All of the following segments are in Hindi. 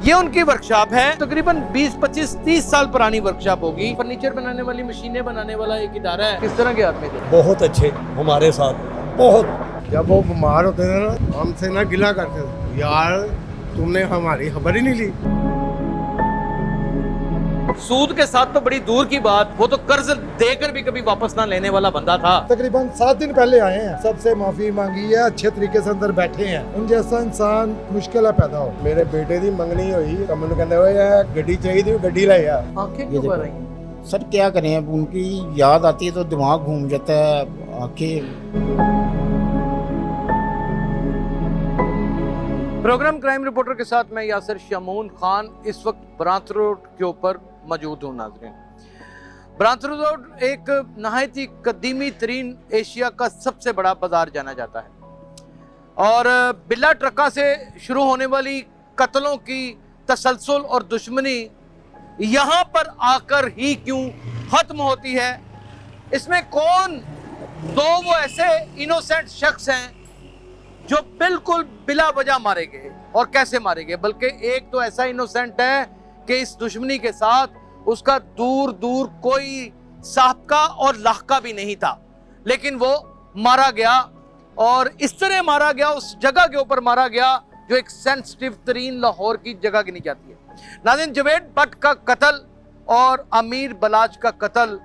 ये उनकी वर्कशॉप है। तकरीबन 20, 25, 30 साल पुरानी वर्कशॉप होगी। फर्नीचर बनाने वाली मशीनें बनाने वाला एक इदारा है। किस तरह के आदमी थे? बहुत अच्छे हमारे साथ, बहुत। जब वो बीमार होते थे ना, हमसे ना गिला करते थे, यार तुमने हमारी खबर ही नहीं ली। सूद के साथ तो बड़ी दूर की बात, वो तो कर्ज देकर भी कभी वापस ना लेने वाला बंदा था। तकरीबन 7 दिन पहले आए हैं, सबसे माफी मांगी है, अच्छे तरीके से अंदर बैठे हैं। उन जैसा इंसान मुश्किल है पैदा हो। मेरे बेटे दी मंगनी हुई तो मैंने कहते हुए गड्डी चाहिए थी, गड्डी लाई आ। आंखें क्यों भर रही हैं? सर क्या करें, अब उनकी याद आती है तो दिमाग घूम जाता है, आंखें। प्रोग्राम क्राइम रिपोर्टर के साथ मैं यासिर शमून खान इस वक्त ब्रांच रोड के ऊपर मौजूद हूँ। नाज़रीन, ब्रांच रोड एक नहायत ही कदीमी तरीन एशिया का सबसे बड़ा बाजार जाना जाता है और बिल्ला ट्रक्का से शुरू होने वाली कत्लों की तसलसल और दुश्मनी यहाँ पर आकर ही क्यों खत्म होती है? इसमें कौन दो वो ऐसे इनोसेंट शख्स हैं जो बिल्कुल बिला वजह मारे गए, और कैसे मारे गए? बल्कि एक तो ऐसा इनोसेंट है कि इस दुश्मनी के साथ उसका दूर दूर कोई साहबका और लाहका भी नहीं था, लेकिन वो मारा गया और इस तरह मारा गया, उस जगह के ऊपर मारा गया जो एक सेंसिटिव तरीन लाहौर की जगह गिनी जाती है। नाज़रीन, जवेद भट्ट का कत्ल और अमीर बलाच का कत्ल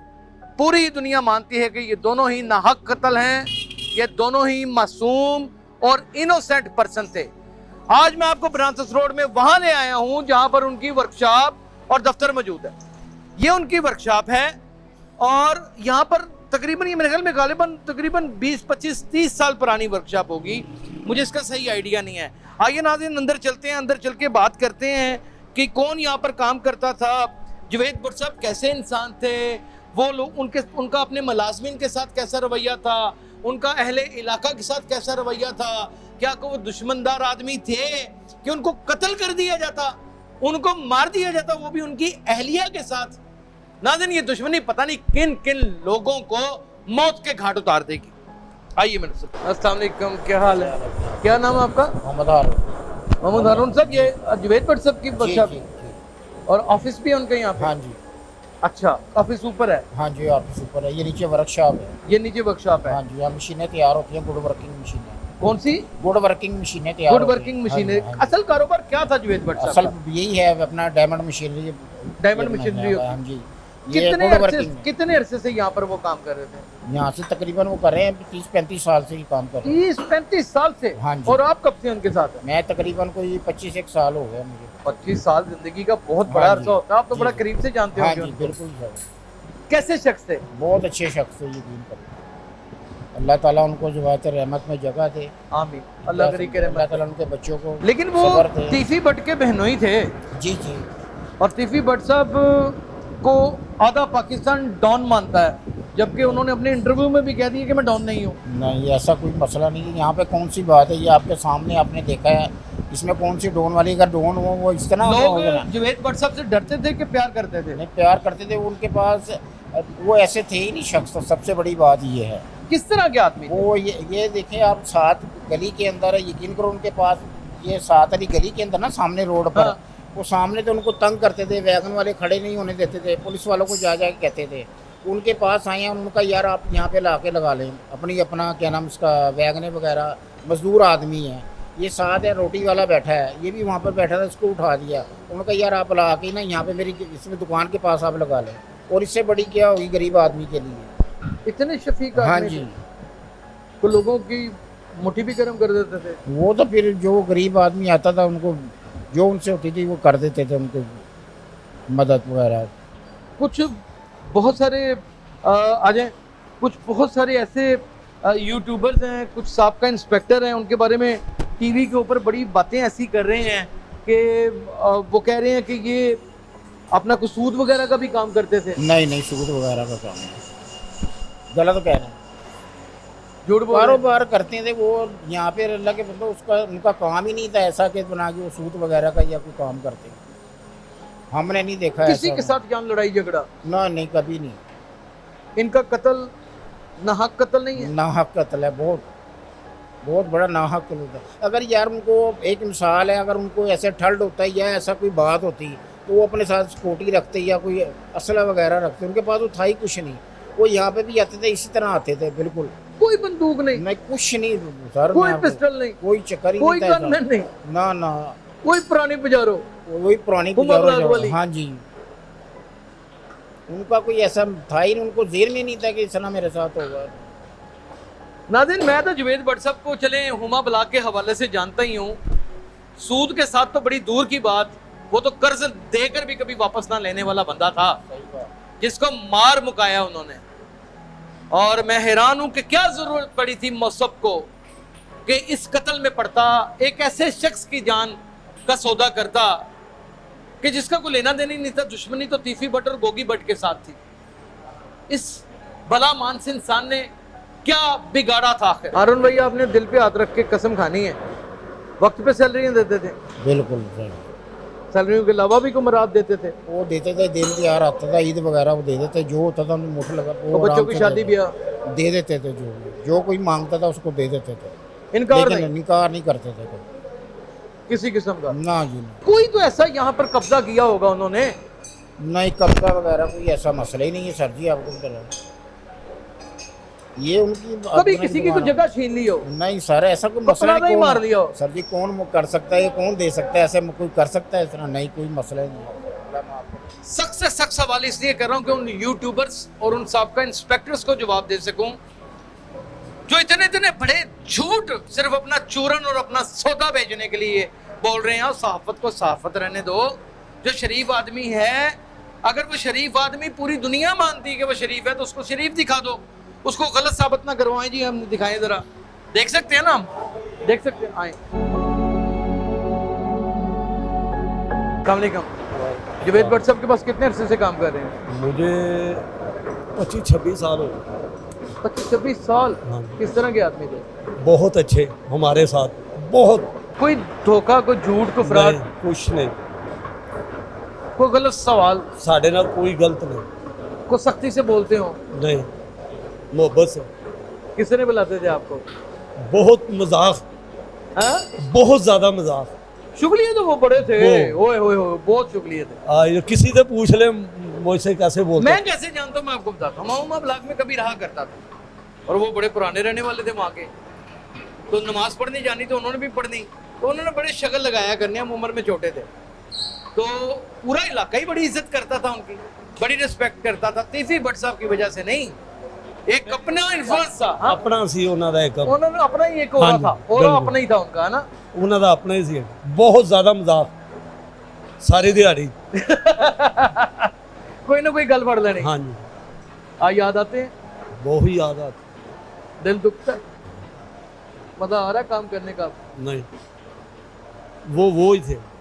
पूरी दुनिया मानती है कि ये दोनों ही नाहक कत्ल हैं, ये दोनों ही मासूम और इनोसेंट पर्सन थे। आज मैं आपको ब्रांच रोड में वहां ले आया हूं जहां पर उनकी वर्कशॉप और दफ्तर मौजूद है। ये उनकी वर्कशॉप है और यहां पर तकरीबन, ये मेरे ख्याल में गालिबन तकरीबन 20, 25, 30 साल पुरानी वर्कशॉप होगी, मुझे इसका सही आइडिया नहीं है। आइए नाज़रीन अंदर चलते हैं, अंदर चल के बात करते हैं कि कौन यहाँ पर काम करता था, जवेद भट्ट साहब कैसे इंसान थे, वो लोग उनका अपने मुलाजमीन के साथ कैसा रवैया था, उनका अहले इलाका के साथ कैसा रवैया था, क्या वो दुश्मनदार आदमी थे कि उनको कत्ल कर दिया जाता, उनको मार दिया जाता, वो भी उनकी अहलिया के साथ। नाज़रीन, ये दुश्मनी पता नहीं किन किन लोगों को मौत के घाट उतार देगी। आइए मेरे साथ। अस्सलाम वालेकुम, क्या हाल है? क्या नाम है आपका? मोहम्मद हारून। मोहम्मद हारून साहब, ये जवेद भट्ट साहब की वर्कशॉप और ऑफिस भी है उनका यहाँ पे? हाँ जी। अच्छा, ऑफिस ऊपर है? हाँ जी, ऑफिस ऊपर है, ये नीचे वर्कशॉप है। ये नीचे वर्कशॉप है? हाँ जी, यहाँ मशीनें तैयार होती हैं, गुड वर्किंग मशीनें। कौन सी? गुड वर्किंग मशीनें तैयार। गुड वर्किंग मशीनें। असल कारोबार क्या था जवेद भट्ट साहब? असल यही है अपना डायमंड मशीनरी। Diamond machinery. हाँ जी। कितने अरसे से यहाँ पर वो काम कर रहे थे? यहाँ से तकरीबन वो कर रहे हैं 30-35 साल से ही काम कर रहे हैं। 30-35 साल से? हाँ जी। और आप कब से उनके साथ हैं? मैं तकरीबन कोई 25 साल हो गया मुझे। 25 साल जिंदगी का बहुत बड़ा हाँ अरसा होता है, आप तो बड़ा करीब से जानते हो। हाँ जी, बिल्कुल सर। कैसे शख्स थे? बहुत अच्छे शख्स थे, यकीन करें। अल्लाह ताला उनको जो है रहमत में जगह दे। आमीन, अल्लाह करी के रहमत। अल्लाह ताला उनके बच्चों को। लेकिन वो तीफी भट्ट के बहनोई थे। जी जी। और तीफी भट्ट साहब को आधा पाकिस्तान डॉन मानता है, जबकि उन्होंने अपने इंटरव्यू में भी कह दिया कि मैं डॉन नहीं हूँ। नहीं, ऐसा कोई मसला नहीं है। यहाँ पे कौन सी बात है, ये आपके सामने आपने देखा है, इसमें कौन सी डॉन वाली? अगर डॉन हो वो इस तरह लोग जवेद भट्ट साहब से डरते थे कि प्यार करते थे? नहीं, प्यार करते थे। उनके पास वो ऐसे थे ही नहीं शख्स। तो सबसे बड़ी बात ये है। किस तरह के आदमी वो ये देखें आप, साथ गली के अंदर है, यकीन करो उनके पास ये साथ वाली गली के अंदर ना, सामने रोड पर। हाँ। वो सामने तो उनको तंग करते थे, वैगन वाले खड़े नहीं होने देते थे, पुलिस वालों को जा के कहते थे। उनके पास आए हैं, उनका यार आप यहाँ पे ला के लगा लें अपना क्या नाम उसका, वैगने वगैरह, मजदूर आदमी है। ये साथ है, रोटी वाला बैठा है, ये भी वहाँ पर बैठा था, इसको उठा दिया। उनका यार आप ला के ना यहाँ पे मेरी इसमें दुकान के पास आप लगा लें, और इससे बड़ी क्या होगी गरीब आदमी के लिए। इतने शफीक हाँ आदमी जी। तो लोगों की मुट्ठी भी गर्म कर देते थे। वो तो फिर जो गरीब आदमी आता था उनको जो उनसे होती थी वो कर देते थे, उनको मदद वगैरह। कुछ बहुत सारे आ जाएं, कुछ बहुत सारे ऐसे यूट्यूबर्स हैं, कुछ साबका इंस्पेक्टर हैं, उनके बारे में टीवी के ऊपर बड़ी बातें ऐसी कर रहे हैं कि वो कह रहे हैं कि ये अपना कुछ सूद वगैरह का भी काम करते थे। नहीं, सूद वगैरह का काम है, गलत कह रहे हैं। झूठ बोल रहे हैं। कारोबार करते थे वो यहाँ पे, अल्लाह के मतलब उसका उनका काम ही नहीं था ऐसा कि बना के वो सूद वगैरह का या कोई काम करते। हमने नहीं देखा किसी के साथ जान लड़ाई झगड़ा? ना, नहीं, कभी नहीं। इनका कत्ल नाहक कत्ल नहीं है? नाहक कत्ल है बहुत। बहुत बड़ा नाहक होता है। अगर यार उनको एक मिसाल है, अगर उनको ऐसे ठल्ड होता है या ऐसा कोई बात होती तो वो अपने साथ स्कूटी रखते या कोई असला वगैरह रखते, उनके पास तो था ही कुछ नहीं। वो यहाँ पे भी आते थे इसी तरह आते थे, बिल्कुल कोई बंदूक नहीं, नहीं कुछ नहीं सर, कोई मैं आपको- पिस्टल नहीं, कोई चक्कर ही कोई नहीं था गनमैन नहीं, ऐसा। ना ना, कोई पुरानी पुजारो। वही पुरानी उमर गुजारो राग वाली। हाँ जी, उनका कोई ऐसा था ही नहीं, उनको जेल में नहीं था कि इस तरह मेरे साथ होगा। नाज़रीन, मैं तो जुवेद भट्ट साहब को चले हुमा ब्लाक के हवाले से जानता ही हूँ। सूद के साथ तो बड़ी दूर की बात, वो तो कर्ज देकर भी कभी वापस ना लेने वाला बंदा था, जिसको मार मुकाया उन्होंने। और मैं हैरान हूं कि क्या जरूरत पड़ी थी मौसफ को कि इस कत्ल में पड़ता, एक ऐसे शख्स की जान का सौदा करता कि जिसका कोई लेना देना ही नहीं था। दुश्मनी तो तीफी भट्ट और गोगी भट्ट के साथ थी। इस भला मानस इंसान ने क्या बिगाड़ा था आखिर? हारून भैया, आपने दिल पे हाथ रख के कसम खानी है, वक्त पे सैलरी देते थे? बिल्कुल सर, सैलरियों के अलावा भी को मराद देते थे? वो देते थे, दिन त्योहार आता था, ईद वगैरह वो दे देते, जो होता था मुठ लगा तो बच्चों की शादी ब्याह दे देते थे, जो कोई मांगता था उसको दे देते थे। इनकार लेकिन नहीं इनकार नहीं करते थे कोई। किसी किस्म का? ना जी ना, कोई तो ऐसा यहाँ पर कब्जा किया होगा उन्होंने। नहीं कब्जा वगैरह कोई ऐसा मसला ही नहीं है सर जी, आपको बता, ये उनकी कभी अपनी किसी की कोई दुकान है। जगह छीन ली हो, नहीं सर, ऐसा कोई कपड़ा मसला नहीं मार लिया हो? सर जी कौन कर सकता है, कौन दे सकता है, ऐसे कोई कर सकता है इस तरह? नहीं, कोई मसला ही नहीं। सख्त से सख्त सवाल इसलिए कर रहा हूँ कि उन यूट्यूबर्स और उन साबका इंस्पेक्टर्स को जवाब दे सकूं जो इतने इतने बड़े झूठ सिर्फ अपना चूरन और अपना सौदा बेचने के लिए बोल रहे हैं। और सहाफत को सहाफत रहने दो। जो शरीफ आदमी है, अगर वो शरीफ आदमी पूरी दुनिया मानती है कि वो शरीफ है, तो उसको शरीफ दिखा दो, उसको गलत साबित ना करवाएं। जी हम दिखाएं, जरा देख सकते हैं ना, हम देख सकते हैं। आए, अस्सलाम वालेकुम। जुवेद भट्ट साहब के पास कितने अरसे से काम कर रहे हैं? मुझे 25-26 साल हो गए। 25-26 साल। हाँ। किस तरह के आदमी थे? बहुत अच्छे हमारे साथ, बहुत। कोई धोखा, कोई झूठ, कोई फ्रॉड, नहीं, कुछ नहीं, कोई गलत सवाल, साढ़े ना कोई गलत नहीं, कोई सख्ती से बोलते हो? नहीं, मोहब्बत से। किसने बुलाते थे आपको? बहुत मजाक, हाँ? बहुत ज्यादा मजाक। शुक्रिया तो वो बड़े थे, वो। ओए ओए ओए, बहुत शुक्रिया थे। ये किसी से पूछ ले मुझसे कैसे बोलते। मैं कैसे जानता हूँ, मैं आपको बताता हूँ। मैं उमा ब्लॉक में कभी रहा करता था और वो बड़े पुराने रहने वाले थे वहाँ के, तो नमाज पढ़नी जानी तो उन्होंने भी पढ़नी, तो उन्होंने बड़े शक्ल लगाया करने, हम उम्र में छोटे थे, तो पूरा इलाका ही बड़ी इज्जत करता था उनकी, बड़ी रिस्पेक्ट करता था। तीफी भट्ट साहब की वजह से नहीं, एक अपना इन्फ्लुएंस था। हाँ? अपना सी उन्होंने एक, उन्होंने अपना ही एक ओरा हाँ जी, था, ओरा बिल्कुल। अपना ही था उनका, है ना? उन्होंने अपना ही सी, बहुत ज्यादा मजाक सारी दिहाड़ी। कोई ना कोई गल पड़ लेनी। हाँ जी, याद आते हैं, बहुत ही याद आती। दिल दुखता है, मजा आ रहा है काम करने का? नहीं, वो ही थे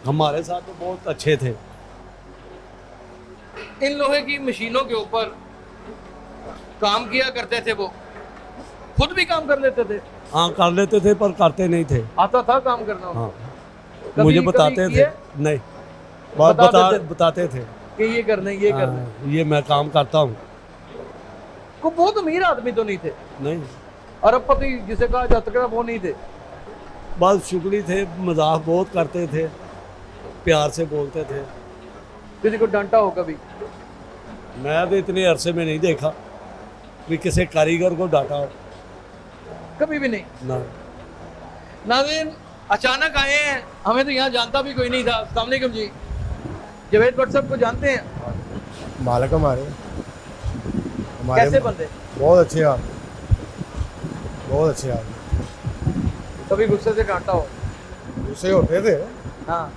हमारे साथ, तो बहुत अच्छे थे। इन लोहे की मशीनों के ऊपर काम किया करते थे, वो खुद भी काम कर लेते थे? हाँ, कर लेते थे पर करते नहीं थे। आता था काम करना? हाँ, कभी- मुझे कभी बताते थे। किए? नहीं, बस बताते बताते थे कि ये करना है, ये करना है। हाँ, ये मैं काम करता हूँ। को बहुत अमीर आदमी तो नहीं थे, नहीं, अरबपति जिसे कहा जाता था वो नहीं थे? बस शुक्री थे, मजाक बहुत करते थे, प्यार से बोलते थे। किसी को डांटा हो कभी? मैं तो इतने अरसे में नहीं देखा कि किसी कारीगर को डांटा हो। कभी भी नहीं। ना, नाज़रीन, अचानक आए हैं, हमें तो यहाँ जानता भी कोई नहीं था। अस्सलाम वालेकुम जी, जुवेद भट्ट साहब को जानते हैं? मालिक हमारे कैसे बंदे? बहुत अच्छे आप, बहुत अच्छे आप। कभी गुस्से से डांटा हो? गुस्से होते थे हाँ।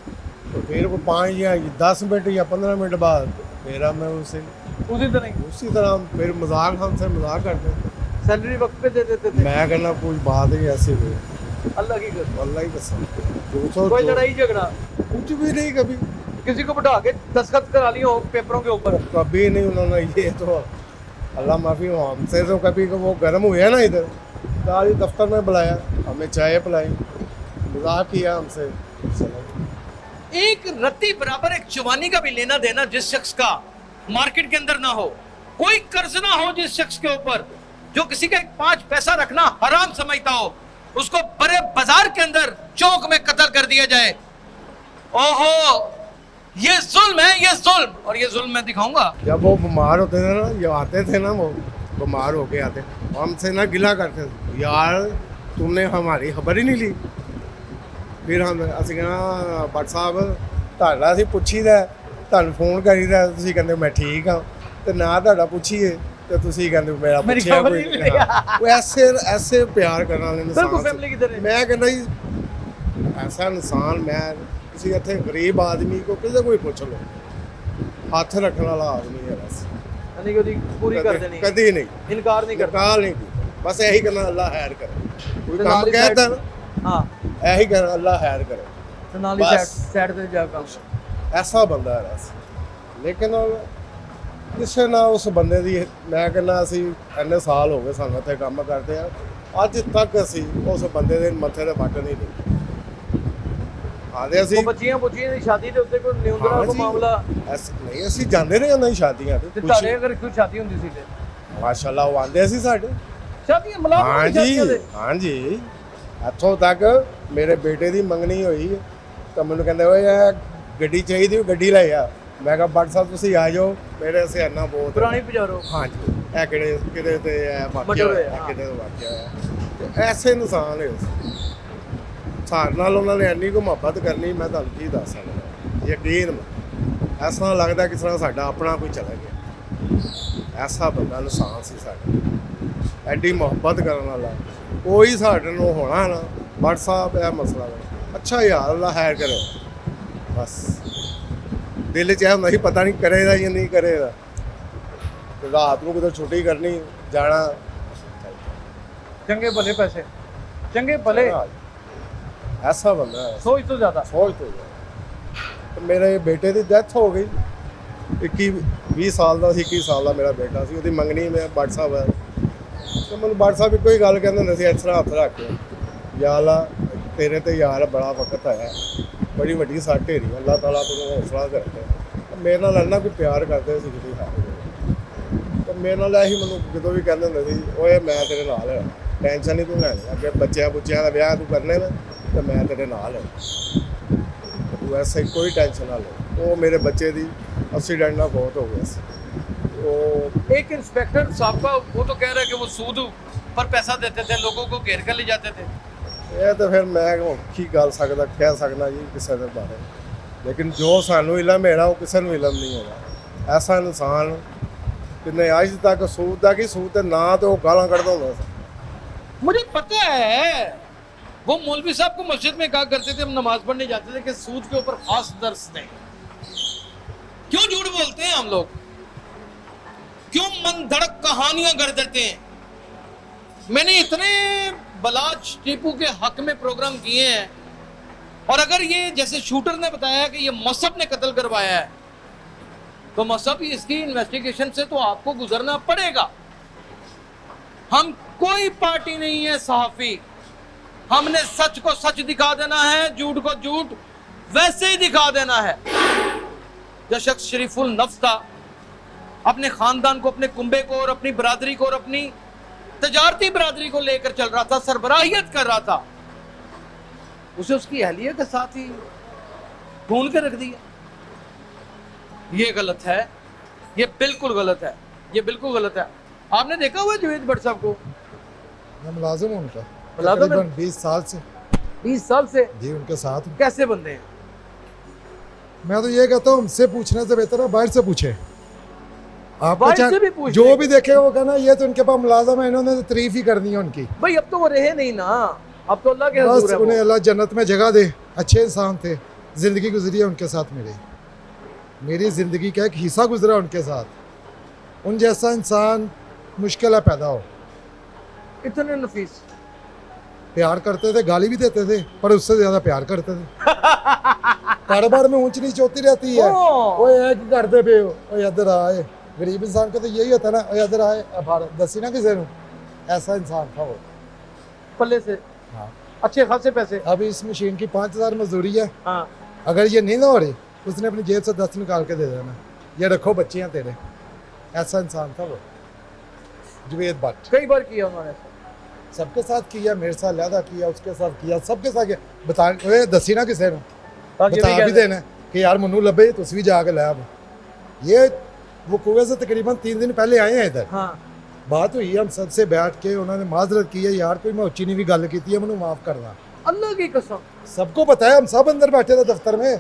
तो फिर वो 5 या 10 मिनट या 15 मिनट बाद मेरा मैं उनसे उसी तरह उसी तरह फिर मजाक, हमसे मजाक करते थे। सैलरी वक्त पे दे देते थे? मैं कहना कोई बात ही ऐसी हुई, अल्लाह की कसम। अल्लाह ही कसम। जो सो कोई लड़ाई झगड़ा कुछ भी नहीं, कभी किसी को बिठा के दस्तखत करा लिए हो पेपरों के ऊपर? कभी नहीं उन्होंने, ये तो अल्लाह माफ़ी हो, हमसे तो कभी वो गर्म हुए ना इधर, गाड़ी दफ्तर में बुलाया, हमें चाय पिलाई, मजाक किया हमसे, चलो। एक रत्ती बराबर एक जवानी का भी लेना देना जिस शख्स का मार्केट के अंदर ना हो, कोई कर्ज ना हो जिस शख्स के ऊपर, जो किसी का एक 5 पैसा रखना हराम समझता हो, उसको बड़े बाजार के अंदर चौक में कत्ल कर दिया जाए। ओहो, ये जुल्म है, ये जुल्म। और ये जुल्म मैं दिखाऊंगा। जब वो बीमार होते थे ना, ये आते थे ना, वो बीमार होके आते, हमसे ना गिला करते थे, यार तुमने हमारी खबर ही नहीं ली। फिर हम ਅਸੀਂ कहना भट्ट साहब ਤੁਹਾਡਾ ਅਸੀਂ ਪੁੱਛੀਦਾ, ਤੁਹਾਨੂੰ ਫੋਨ ਕਰੀਦਾ, ਤੁਸੀਂ ਕਹਿੰਦੇ ਮੈਂ ਠੀਕ ਹਾਂ, ਤੇ ਨਾ ਤੁਹਾਡਾ ਪੁੱਛੀਏ ਤੇ ਤੁਸੀਂ ਕਹਿੰਦੇ ਮੇਰਾ ਮੇਰੀ ਪੁੱਛਿਆ ਖਬਰ ਕੋਈ ਹੀ ਨਹੀਂ। ਹਾਂ, ਉਹ ਐਸੇ ਪਿਆਰ ਕਰਨ ਵਾਲੇ बिल्कुल ਇਨਸਾਨ फैमिली की तरह। ਮੈਂ ਕਹਿੰਦਾ ਜੀ ਐਸਾ ਇਨਸਾਨ, ਮੈਂ ਕਿਸੇ ਇੱਥੇ ਗਰੀਬ ਆਦਮੀ ਕੋ ਕਿਸੇ ਕੋਈ ਪੁੱਛ ਲਓ, ਹੱਥ ਰੱਖਣ ਵਾਲਾ ਆਦਮੀ ਹੈ ਬਸ। यानी कि ਉਹਦੀ ਪੂਰੀ ਕਰ ਦੇਣੀ, ਕਦੀ ਨਹੀਂ ਇਨਕਾਰ ਨਹੀਂ ਕਰਦਾ। ਕਾਲ ਨਹੀਂ ਕੀਤੀ, ਬਸ ਇਹੀ ਕਰਨਾ ਅੱਲਾ ਖੈਰ ਕਰੇ। ਕੋਈ ਤੇ ਕੰਮ ਨਾਲ ਹੀ ਕਹਿਤਾ side- ਨਾ, ਹਾਂ, ਇਹੀ ਕਰਨਾ ਅੱਲਾ ਖੈਰ ਕਰੇ। ਤੇ ਨਾਲ ਹੀ ਬਸ। ਸਾਈਡ ਤੇ ਜਾ ਕੰਮ। ਐਸਾ ਬੰਦਾ ਹੈ ਬਸ। ਲੇਕਿਨ ਕਿਸੇ ਨਾ ਉਸ ਬੰਦੇ ਦੀ, ਮੈਂ ਕਹਿੰਦਾ ਅਸੀਂ ਇੰਨੇ ਸਾਲ ਹੋ ਗਏ ਸਾਨੂੰ ਇੱਥੇ ਕੰਮ ਕਰਦੇ ਆ, ਅੱਜ ਤੱਕ ਅਸੀਂ ਉਸ ਬੰਦੇ ਦੇ ਮੱਥੇ ਤੇ ਵੱਟ ਨਹੀਂ ਲਈ। ਆਦੇ ਅਸੀਂ ਉਹ ਬੱਚੀਆਂ ਦੀ ਸ਼ਾਦੀ ਦੇ ਉੱਤੇ ਕੋਈ ਨਿਉਂਦਰਾ ਹਾਂ ਕੋ ਜੀ। ਮਾਮਲਾ, ਨਹੀਂ, ਅਸੀਂ ਜਾਂਦੇ ਰਹੇ ਉਹਨਾਂ ਦੀ ਸ਼ਾਦੀਆਂ ਤੇ ਤੇ ਤੁਹਾਡੇ ਅਗਰ ਕੋਈ ਸ਼ਾਦੀ ਹੁੰਦੀ ਸੀ ਤੇ ਮਾਸ਼ਾਅੱਲਾ ਉਹ ਆਉਂਦੇ ਸੀ ਸਾਡੇ। ਸ਼ਾਦੀਆਂ ਮਲਾਮ ਹਾਂਜੀ ਹਾਂਜੀ, ਇੱਥੋਂ ਤੱਕ ਮੇਰੇ ਬੇਟੇ ਦੀ ਮੰਗਣੀ ਹੋਈ ਤਾਂ ਮੈਨੂੰ ਕਹਿੰਦੇ ਓਏ ਇਹ ਗੱਡੀ ਚਾਹੀਦੀ, ਉਹ ਗੱਡੀ ਲੈ ਆ। ਮੈਂ ਕਿਹਾ ਭੱਟ ਸਾਹਿਬ ਤੁਸੀਂ ਆ ਜਾਓ, ਮੇਰੇ ਅਸੀਂ ਇੰਨਾ ਬਹੁਤ ਪੁਰਾਣੀ ਪਜਾਰੋ। ਹਾਂਜੀ, ਇਹ ਕਿਹੜੇ ਤੇ ਇਹ ਵਾਕਿਆ ਮਟਰ ਹੋਇਆ, ਹੋਇਆ, ਕਿਹੜੇ ਤੋਂ ਵਾਕਿਆ ਹੋਇਆ। ਤੇ ਐਸੇ ਇਨਸਾਨ ਹੈ ਸਾਡੇ ਨਾਲ ਉਹਨਾਂ ਨੇ ਇੰਨੀ ਕੁ ਮੁਹੱਬਤ ਕਰਨੀ, ਮੈਂ ਤੁਹਾਨੂੰ ਕੀ ਦੱਸ ਸਕਦਾ। ਯਕੀਨ ਐਸਾ ਲੱਗਦਾ ਕਿ ਤਰ੍ਹਾਂ ਸਾਡਾ ਆਪਣਾ ਕੋਈ ਚਲਾ ਗਿਆ। ਐਸਾ ਬੰਦਾ ਇਨਸਾਨ ਸੀ ਸਾਡਾ, ਐਡੀ ਮੁਹੱਬਤ ਕਰਨ ਵਾਲਾ ਕੋਈ ਸਾਡੇ ਨੂੰ ਹੋਣਾ ਨਾ। ਭੱਟ ਸਾਹਿਬ ਇਹ ਮਸਲਾ ਹੈ। ਅੱਛਾ ਯਾਰ ਅੱਲਾ ਖੈਰ ਕਰੇ। ਬਸ ਦਿਲ 'ਚ ਇਹ ਹੁੰਦਾ ਸੀ ਪਤਾ ਨਹੀਂ ਕਰੇਗਾ ਜਾਂ ਨਹੀਂ ਕਰੇਗਾ। ਤੇ ਰਾਤ ਨੂੰ ਕਿਤੇ ਛੁੱਟੀ ਕਰਨੀ ਜਾਣਾ। ਚੰਗੇ ਭਲੇ ਪੈਸੇ, ਚੰਗੇ ਭਲੇ, ਐਸਾ ਬੰਦਾ ਹੈ, ਸੋਚ ਤੋਂ ਜ਼ਿਆਦਾ। ਸੋਚ ਤੋਂ ਜ਼ਿਆਦਾ। ਤੇ ਮੇਰੇ ਬੇਟੇ ਦੀ ਡੈਥ ਹੋ ਗਈ 20 ਸਾਲ ਦਾ ਸੀ, 21 ਸਾਲ ਦਾ ਮੇਰਾ ਬੇਟਾ ਸੀ। ਉਹਦੀ ਮੰਗਣੀ ਮੈਂ ਭੱਟ ਸਾਹਿਬ ਹੈ, ਤੇ ਮੈਨੂੰ ਭੱਟ ਸਾਹਿਬ ਇੱਕੋ ਹੀ ਗੱਲ ਕਹਿੰਦੇ ਹੁੰਦੇ ਸੀ, ਇਸ ਤਰ੍ਹਾਂ ਹੱਥ ਰੱਖ ਕੇ, ਯਾ ਅੱਲਾ ਤੇਰੇ ਤੇ ਯਾਰ ਬੜਾ ਵਕਤ ਆਇਆ, ਬੜੀ ਵੱਡੀ ਸੱਟ ਢੇਰੀ, ਅੱਲਾਹ ਤਾਲਾ ਤੈਨੂੰ ਹੌਸਲਾ ਕਰਦੇ। ਮੇਰੇ ਨਾਲ ਇੰਨਾ ਕੋਈ ਪਿਆਰ ਕਰਦੇ ਸੀ ਕਿਤੇ ਹਾਲ। ਤੇ ਮੇਰੇ ਨਾਲ ਇਹੀ ਮੈਨੂੰ ਜਦੋਂ ਵੀ ਕਹਿੰਦੇ ਹੁੰਦੇ ਸੀ, ਓਏ ਮੈਂ ਤੇਰੇ ਨਾਲ ਹਾਂ, ਟੈਨਸ਼ਨ ਨਹੀਂ ਤੂੰ ਲੈਣੀ, ਅੱਗੇ ਬੱਚਿਆਂ ਦਾ ਵਿਆਹ ਤੂੰ ਕਰਨੇ ਨੇ ਤੇ ਮੈਂ ਤੇਰੇ ਨਾਲ ਹਾਂ, ਤੂੰ ਐਸੇ ਕੋਈ ਟੈਨਸ਼ਨ ਨਾ ਲੈ। ਉਹ ਮੇਰੇ ਬੱਚੇ ਦੀ एक्सीडेंट ना बहुत हो गया ਸੀ। ਉਹ एक इंस्पेक्टर साहब का वो तो कह रहा है कि वो सूद पर पैसा देते थे, लोगों को घेर कर ले जाते थे। ਇਹ ਤਾਂ ਫਿਰ ਮੈਂ ਕੀ ਗੱਲ ਸਕਦਾ, ਕਹਿ ਸਕਦਾ ਜੀ ਕਿਸੇ ਦੇ ਬਾਰੇ। ਲੇਕਿਨ ਜੋ ਸਾਨੂੰ ਇਲਮ ਹੈਗਾ ਉਹ ਕਿਸੇ ਨੂੰ ਇਲਮ ਨਹੀਂ ਹੈਗਾ। ਐਸਾ ਇਨਸਾਨ ਕਿੰਨੇ ਅੱਜ ਤੱਕ ਸੂਦ ਦਾ ਕੀ ਸੂਦ ਤੇ ਨਾ ਤੇ ਉਹ ਗਾਲਾਂ ਕੱਢਦਾ ਹੁੰਦਾ ਸੀ। मुझे पता है वो मौलवी साहब को मस्जिद में कहा करते थे, हम नमाज पढ़ने जाते थे, कि सूद के ऊपर खास दर्स दें। क्यों झूठ बोलते हैं हम लोग, क्यों मन धड़क कहानियां गढ़ देते हैं। मैंने इतने बलाच टीपू के हक में प्रोग्राम किए हैं, और अगर ये जैसे शूटर ने बताया कि ये मसहब ने कत्ल करवाया है, तो मसहब इसकी इन्वेस्टिगेशन से तो आपको गुजरना पड़ेगा। हम कोई पार्टी नहीं है सहाफी, हमने सच को सच दिखा देना है, झूठ को झूठ वैसे ही दिखा देना है। जो शख्स शरीफुल नफ्स था, अपने खानदान को, अपने कुंबे को और अपनी बरादरी को और अपनी तजारती बरादरी को लेकर चल रहा था, सरबराहियत कर रहा था, उसे उसकी अहलियत के साथ ही ढूंढ के रख दिया। ये गलत है, ये बिल्कुल गलत है, ये बिल्कुल गलत है। आपने देखा हुआ जुवेद भट्ट साहब को? मैं मुलाजिम हूँ उनका मुलाजिम है? तकरीबन 20 साल से 20 साल से जी उनके साथ हूँ। कैसे बंदे हैं? मैं तो ये कहता हूँ उनसे पूछने से बेहतर है बाहर से पूछे। आपको बाहर चाहे- से भी पूछ जो लेंगे। भी देखे वो कहना ये तो उनके पास मुलाजम है, इन्होंने तो तारीफ ही करनी है उनकी। भाई अब तो वो रहे नहीं ना, अब तो अल्लाह के बस हुजूर है वो। उन्हें अल्लाह जन्नत में जगह दे। अच्छे इंसान थे, जिंदगी गुजरी है उनके साथ। मेरी ज़िंदगी का एक हिस्सा गुजरा उनके साथ। उन जैसा इंसान मुश्किल है पैदा हो। इतने नफीस, प्यार करते थे, गाली भी देते थे, पर उससे ज़्यादा प्यार करते थे। कारोबार में ऊंच नीच होती रहती है। ओ। ओए ऐ की करते पे हो, ओए इधर आए। गरीब इंसान को तो यही होता है ना, ओए इधर आए, अब दसी ना किसी ने। ऐसा इंसान था वो। पल्ले से हाँ। अच्छे खासे पैसे। अब इस मशीन की 5000 मजदूरी है। हाँ। अगर ये नहीं ना हो रही, उसने अपनी जेब से 10 निकाल के दे देना, ये रखो बच्चियाँ तेरे। ऐसा इंसान था वो। जवेद भट्ट। कई बार किया उन्होंने ऐसा। सबके साथ किया, मेरे साथ ज़्यादा किया, उसके साथ किया, सबके साथ किया। बता ओए दसी ना किसी ने ताकि बता भी भी कह देना कि यार मनु लभे तुम भी जाके लै अब। ये वो कुएं से तकरीबन 3 दिन पहले आए हैं इधर। हाँ बात हुई, हम सबसे बैठ के उन्होंने माजरत की है, यार कोई मैं उच्ची नहीं भी गल की है, मैंने माफ़ करना। अल्लाह की कसम। सबको पता है, हम सब अंदर बैठे थे दफ्तर में,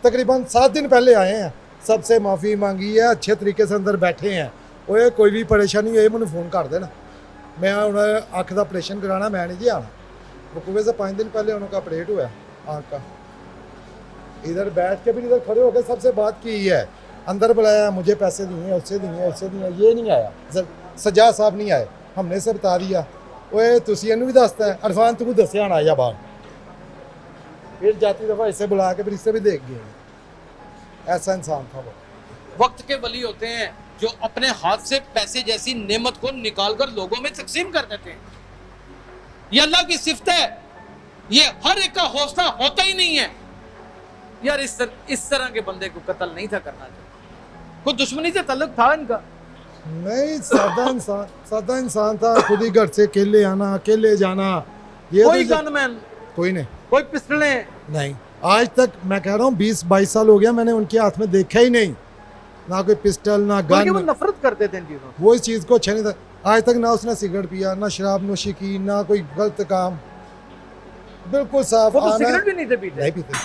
तकरीबन 7 दिन पहले आए हैं, सबसे माफ़ी मांगी है, अच्छे तरीके से अंदर बैठे हैं। ओए कोई भी परेशानी है मैंने फ़ोन कर देना, मैं उन्हें अख का ऑपरेशन कराना, मैं नहीं जी आना। वो कुएं से 5 दिन पहले उनका ऑपरेट हुआ आँख का। इधर बैठ के भी इधर खड़े होकर सबसे बात की है, अंदर बुलाया, मुझे पैसे दिए, उससे दिए, उससे दिए, ये नहीं आया, सजा साहब नहीं आए, हमने से बता दिया। ओए तुसी इन्हू भी दसता है, अरफान तू दसिया आना या बाहर, फिर जाती दफ़ा इसे बुला के फिर इससे भी देख गए। ऐसा इंसान था वो। वक्त के वली होते हैं जो अपने हाथ से पैसे जैसी नेमत को निकालकर लोगों में तकसीम कर देते हैं। ये अल्लाह की सिफ्त है, ये हर एक का हौसला होता ही नहीं है। यार इस तरह के बंदे को कत्ल नहीं था करना चाहिए। कोई दुश्मनी से ताल्लुक था इनका? नहीं, सादा इंसान था, खुद ही घर से अकेले आना, अकेले जाना। ये कोई तो गनमैन, कोई नहीं, कोई पिस्टलें नहीं। आज तक मैं कह रहा हूँ 20-22 साल हो गया, मैंने उनके हाथ में देखा ही नहीं, ना कोई पिस्टल ना बल्कि वो गन। नफरत करते थे इन चीजों से। वो इस चीज़ को अच्छा नहीं था। आज तक ना उसने सिगरेट पिया, ना शराब नोशी की, ना कोई गलत काम, बिल्कुल साफ। वो तो आना सिगरेट भी नहीं थे पीते। नहीं पीते,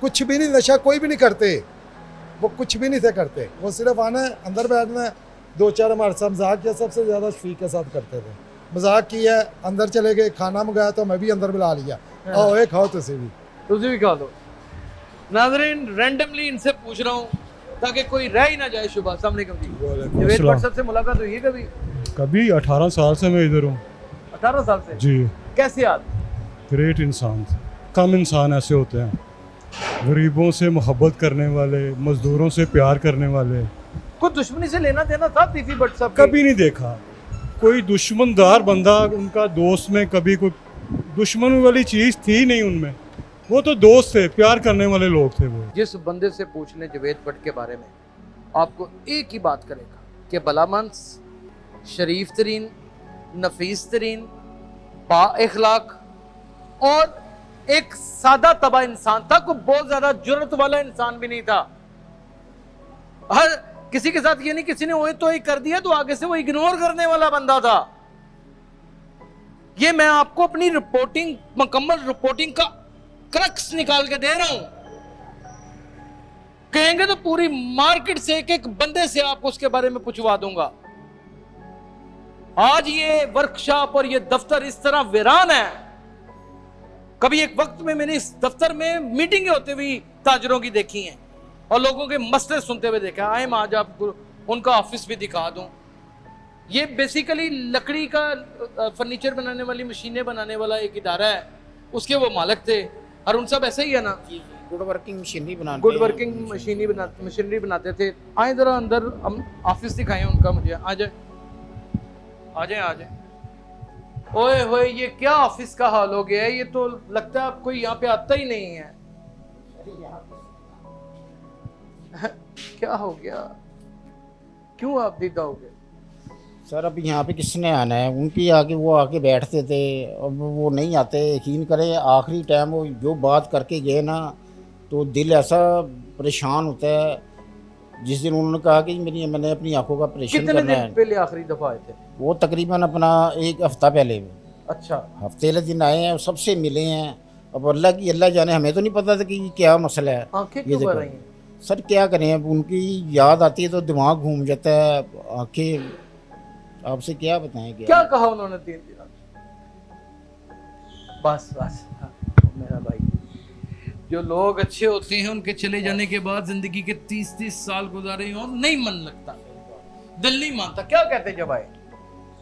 कुछ भी नहीं, नशा कोई भी नहीं करते, वो कुछ भी नहीं थे करते। वो सिर्फ आना है, अंदर बैठना है, 2-4 हमारे साथ मजाक किया, सबसे ज़्यादा शफीक के साथ करते थे, मजाक किया, अंदर चले गए, खाना मंगाया तो मैं भी अंदर बुला लिया, आओ एक खाओ तुझे भी। तुझे भी खा लो। नाज़रीन रैंडमली इनसे पूछ रहा हूँ ताकि कोई रह ही ना जाए शुबह। अस्सलाम वालेकुम जी, जवेद भट्ट साहब से मुलाकात हुई है कभी? कभी 18 साल से मैं इधर हूँ 18 साल से? जी। कैसे याद? ग्रेट इंसान, कम इंसान ऐसे होते हैं, गरीबों से मोहब्बत करने वाले, मजदूरों से प्यार करने वाले। कोई दुश्मनी से लेना देना था तीफी भट्ट साहब? कभी नहीं देखा कोई दुश्मनदार बंदा उनका दोस्त में, कभी कोई दुश्मन वाली चीज़ थी नहीं उनमें। वो तो दोस्त थे, प्यार करने वाले लोग थे वो। जिस बंदे से पूछ लें जवेद भट्ट के बारे में, आपको एक ही बात करेगा कि भलामंस, शरीफ तरीन, नफीस तरीन, बा-इखलाक और एक सादा तबा इंसान था। कोई बहुत ज्यादा जुर्रत वाला इंसान भी नहीं था। हर किसी के साथ ये नहीं किसी ने वो तो ही कर दिया तो आगे से वो इग्नोर करने वाला बंदा था। ये मैं आपको अपनी रिपोर्टिंग, मुकम्मल रिपोर्टिंग का क्रक्स निकाल के दे रहा हूं। कहेंगे तो पूरी मार्केट से एक एक बंदे से आपको उसके बारे में पूछवा दूंगा। आज ये वर्कशॉप और ये दफ्तर इस तरह वीरान है। कभी एक वक्त में मैंने इस दफ्तर में मीटिंगें होते हुए ताजरों की देखी हैं और लोगों के मसले सुनते हुए देखा। आए मैं आज आपको उनका ऑफिस भी दिखा दूं। ये बेसिकली लकड़ी का फर्नीचर बनाने वाली मशीनें बनाने वाला एक इदारा है, उसके वो मालिक थे। और उन सब ऐसे ही है ना, गुड वर्किंग मशीनरी बनाते गुड वर्किंग मशीनरी बनाते थे। आए जरा अंदर, हम ऑफिस दिखाएं उनका मुझे। आ जाए आ जाए आ जाए। ओए होए, ये क्या ऑफिस का हाल हो गया है? ये तो लगता है आप कोई यहाँ पे आता ही नहीं है। क्या हो गया, क्यों आप दीदा हो गए? सर अब यहाँ पे किसने आना है? उनकी आके वो आके बैठते थे, अब वो नहीं आते। यकीन करें आखिरी टाइम वो जो बात करके गए ना, तो दिल ऐसा परेशान होता है। जिस दिन उन्होंने कहा कि मैंने अपनी आंखों का ऑपरेशन कितने करना दिन है, पहले आखिरी दफा आए थे? वो तकरीबन अपना 1 हफ्ता पहले, अच्छा, हफ्ते वाले दिन आए हैं, सबसे मिले हैं। अब अल्लाह जाने, हमें तो नहीं पता था कि क्या मसला है। आंखें ये क्यों भर देखो रही हैं? सर क्या करें, अब उनकी याद आती है तो दिमाग घूम जाता है, आंखें, आपसे क्या बताएं। क्या कहा उन्होंने 3 दिन? बस बस, हाँ, मेरा भाई, जो लोग अच्छे होते हैं उनके चले जाने के बाद जिंदगी के 30-30 साल गुजारे और नहीं मन लगता, दिल नहीं मानता। क्या कहते जब आए?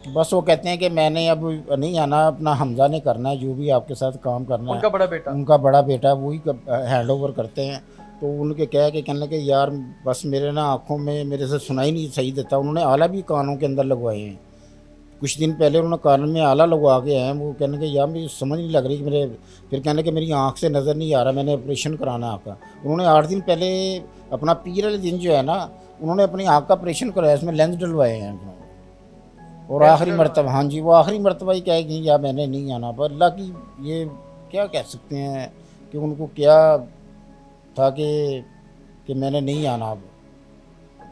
बस वो कहते हैं कि मैंने अब नहीं आना, अपना हमजा ने करना है, जो भी आपके साथ काम करना है। उनका बड़ा बेटा? उनका बड़ा बेटा, वही हैंड ओवर करते हैं। तो उनके कह के कहने लगे यार बस मेरे ना आँखों में मेरे से सुनाई नहीं सही देता। उन्होंने आला भी कानों के अंदर लगवाए हैं। कुछ दिन पहले उन्होंने कान में आला लगवा के आए हैं। वो कहने के यार मुझे समझ नहीं लग रही कि मेरे, फिर कहने के मेरी आँख से नज़र नहीं आ रहा, मैंने ऑपरेशन कराना आपका। उन्होंने 8 दिन पहले अपना पीर वाले दिन जो है ना, उन्होंने अपनी आँख का ऑपरेशन कराया, इसमें लेंस डलवाए हैं। और आखिरी मरतबा, हाँ जी, वो आखिरी मरतबा ही कहेगी या मैंने नहीं आना। पर अल्लाह की ये क्या कह सकते हैं कि उनको क्या था कि मैंने नहीं आना। अब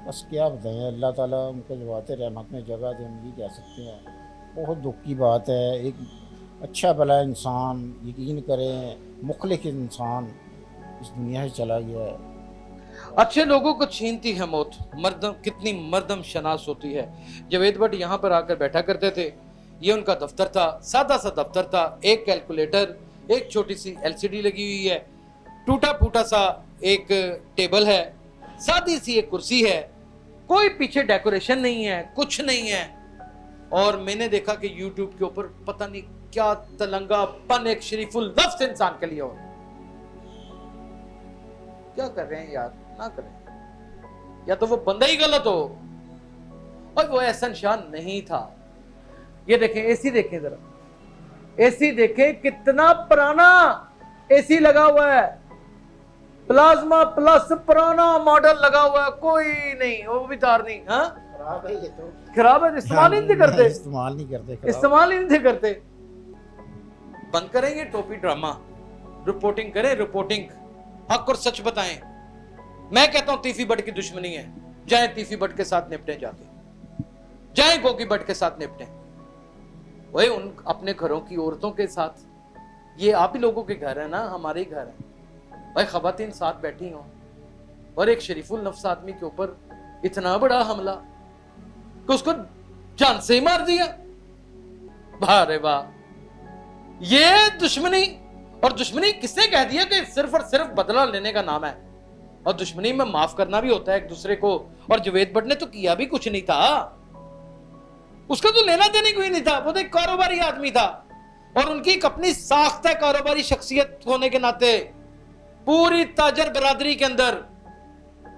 बस क्या बताएं, अल्लाह ताला उनको जवाते रहमत में जगह दे, हम ये कह सकते हैं। बहुत दुख की बात है, एक अच्छा भला इंसान, यकीन करें मुखलिस इंसान इस दुनिया से चला गया है। अच्छे लोगों को छीनती है मौत, मर्दम कितनी मर्दम शनास होती है। जावेद भट्ट यहाँ पर आकर बैठा करते थे, ये उनका दफ्तर था, सादा सा दफ्तर था, एक कैलकुलेटर, एक छोटी सी एलसीडी लगी हुई है, टूटा फूटा सा एक टेबल है, सादी सी एक कुर्सी है, कोई पीछे डेकोरेशन नहीं है, कुछ नहीं है। और मैंने देखा कि यूट्यूब के ऊपर पता नहीं क्या तलंगापन एक शरीफुल नफ्स इंसान के लिए हो। क्या कर रहे हैं यार, ना करें। या तो वो बंदा ही गलत हो, और वो एहसन शाह नहीं था। ये देखें एसी, देखें जरा एसी, देखें कितना पुराना एसी लगा हुआ है, प्लाज्मा प्लस पुराना मॉडल लगा हुआ है, कोई नहीं, वो भी तार नहीं। हाँ खराब है ये तो, खराब है, इस्तेमाल ही नहीं करते, इस्तेमाल नहीं करते, इस्तेमाल ही नहीं करते। बंद करेंगे टोपी ड्रामा, रिपोर्टिंग करें, रिपोर्टिंग, हक और सच बताएं। मैं कहता हूं तीफी भट्ट की दुश्मनी है, जाए तीफी भट्ट के साथ निपटें, जाके जाए गोगी भट्ट के साथ निपटें, वही उन अपने घरों की औरतों के साथ। ये आप ही लोगों के घर है ना, हमारे ही घर है भाई। खवातीन साथ बैठी हों और एक शरीफुल नफ्स आदमी के ऊपर इतना बड़ा हमला कि उसको जान से ही मार दिया। वाह रे वाह, ये दुश्मनी। और दुश्मनी किसने कह दिया कि सिर्फ और सिर्फ बदला लेने का नाम है, और दुश्मनी में माफ करना भी होता है एक दूसरे को। और जावेद भट्ट ने तो किया भी कुछ नहीं था, उसका तो लेना देना कोई नहीं था, वो तो एक कारोबारी आदमी था। और उनकी एक अपनी साख्त है कारोबारी शख्सियत होने के नाते, पूरी ताजर बरादरी के अंदर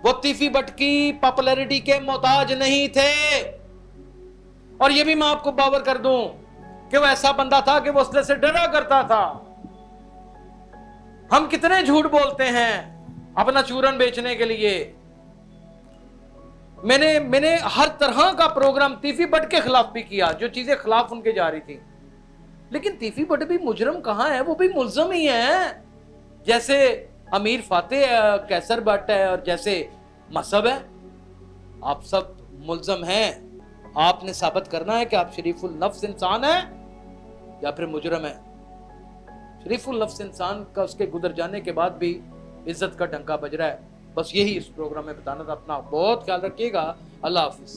वो तीफी भट्ट की पॉपुलैरिटी के मोहताज नहीं थे। और ये भी मैं आपको बावर कर दूं कि वो ऐसा बंदा था कि वो असले से डरा करता था। हम कितने झूठ बोलते हैं अपना चूरन बेचने के लिए। मैंने हर तरह का प्रोग्राम तीफी भट्ट के खिलाफ भी किया, जो चीजें खिलाफ उनके जा रही थी। लेकिन तीफी भट्ट भी मुजरम कहां है, वो भी मुल्जम ही है। जैसे अमीर फातेह है, कैसर भट्ट है, और जैसे मसहब है, आप सब मुल्जम हैं। आपने साबित करना है कि आप शरीफुल नफ्स इंसान है या फिर मुजरम है। शरीफुल नफ्स इंसान का उसके गुजर जाने के बाद भी इज्जत का डंका बज रहा है। बस यही इस प्रोग्राम में बताना था। अपना बहुत ख्याल रखिएगा। अल्लाह हाफिज।